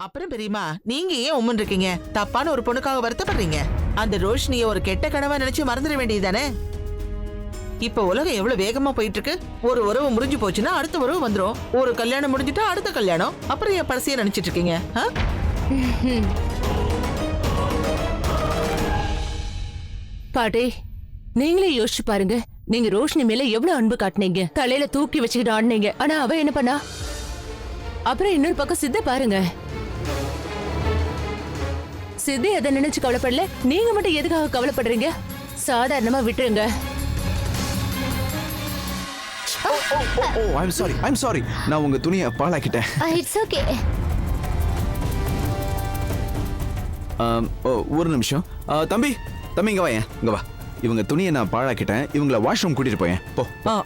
அப்புறம் பெரியமா நீங்க ஏன் உம்மன் இருக்கீங்க? தப்பான ஒரு பொண்ணுக்காக வருத்தப்படுறீங்க. அந்த ரோஷினிய ஒரு கெட்ட கனவா நினைச்சு மறந்துட வேண்டியதுதானே? இப்ப உலகம் எவ்வளவு வேகமா போயிட்டு இருக்கு. ஒரு உறவு முடிஞ்சு போச்சுன்னா அடுத்த உறவு வந்துரும். ஒரு கல்யாணம் முடிஞ்சிட்டா அடுத்த கல்யாணம். அப்புறம் என் பழசைய நினைச்சிட்டு இருக்கீங்க? பாட்டி, நீங்களே யோசிச்சு பாருங்க. நீங்க ரோஷினி மேல எவ்வளவு அன்பு காட்டினீங்க, தலையில தூக்கி வச்சுக்கிட்டு ஆடினீங்க. ஆனா அவ என்ன பண்ணா? அப்புறம் இன்னொரு பக்கம் சித்த பாருங்க. சித்தி எதை நினைச்சு கவலைப்படல, நீங்க மட்டும் எதுக்காக கவலைப்படுறீங்க? சாதாரணமா விட்டுருங்க. I'm sorry. நான் உங்க துணியை பாழாக்கிட்டேன். It's okay. ஒரு நிமிஷம். தம்பி இங்க வாயேன், இங்க வா. இவங்க துணியை நான் பாழாக்கிட்டேன். இவங்கள வாஷ்ரூம் கூட்டிட்டு போயேன். போ.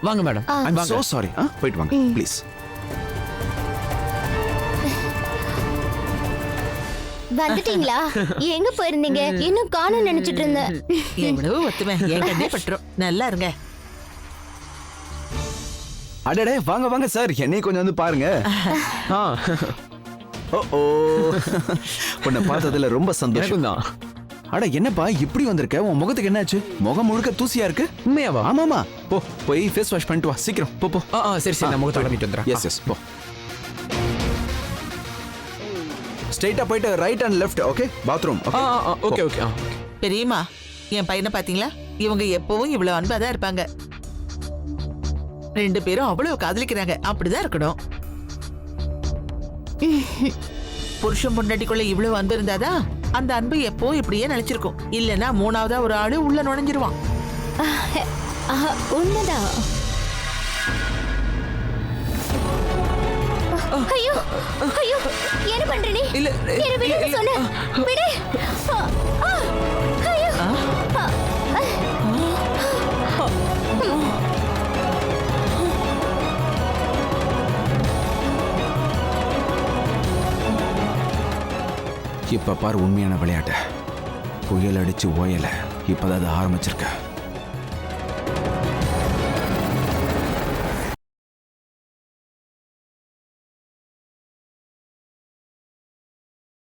வாங்க மேடம். I'm so sorry. போயிட்டு வாங்க ப்ளீஸ். வந்துட்டீங்களா? எங்க போயிருந்தீங்க? இன்னும் காணோம்னு நினைச்சிட்டு இருந்தேன். எவ்வளவு ஒத்துமை என் கண்ணே பட்டுரும். நல்லா இருங்க. அடடே வாங்க சார், என்னை கொஞ்சம் வந்து பாருங்க. ஓ உன்னை பார்த்ததுல ரொம்ப சந்தோஷம் தான். அட என்னப்பா இப்படி வந்திருக்க? உன் முகத்துக்கு என்னாச்சு? முகம் முழுக்க தூசியா இருக்கு. உண்மையாவா? ஆமாமா. போய் ஃபேஸ் வாஷ் பண்ணிட்டு வா சீக்கிரம். போ. சரி நான் முகத்தை கழுவிட்டு வந்துறேன். எஸ் போ. ஸ்ட்ரைட்டா போயிட்டு right and left. Okay, bathroom. Okay. பெரியமா என் பையனை பாத்தீங்களா? இவங்க எப்பவும் இவ்வளவு அன்பா தான் இருப்பாங்க. ரெண்டு பேரும் அவ்வளவு காதலிக்கிறாங்க. அப்படிதான் இருக்கணும். புருஷன் பொண்டாட்டிக்குள்ள இவ்வளவு அன்பு இருந்தாதான் அந்த அன்பு எப்போ இப்படியே நினைச்சிருக்கும். இல்லன்னா மூணாவதா ஒரு ஆளு உள்ள நுழைஞ்சிருவான். உண்மைதான். ஐயோ என்ன பண்ற நீ? இல்ல என்ன விடு சொன்ன. விடு. ஐயோ. இப்ப பாரு உண்மையான விளையாட்டு. புயல் அடிச்சு ஓயல. இப்பதான் அது ஆரம்பிச்சிருக்க.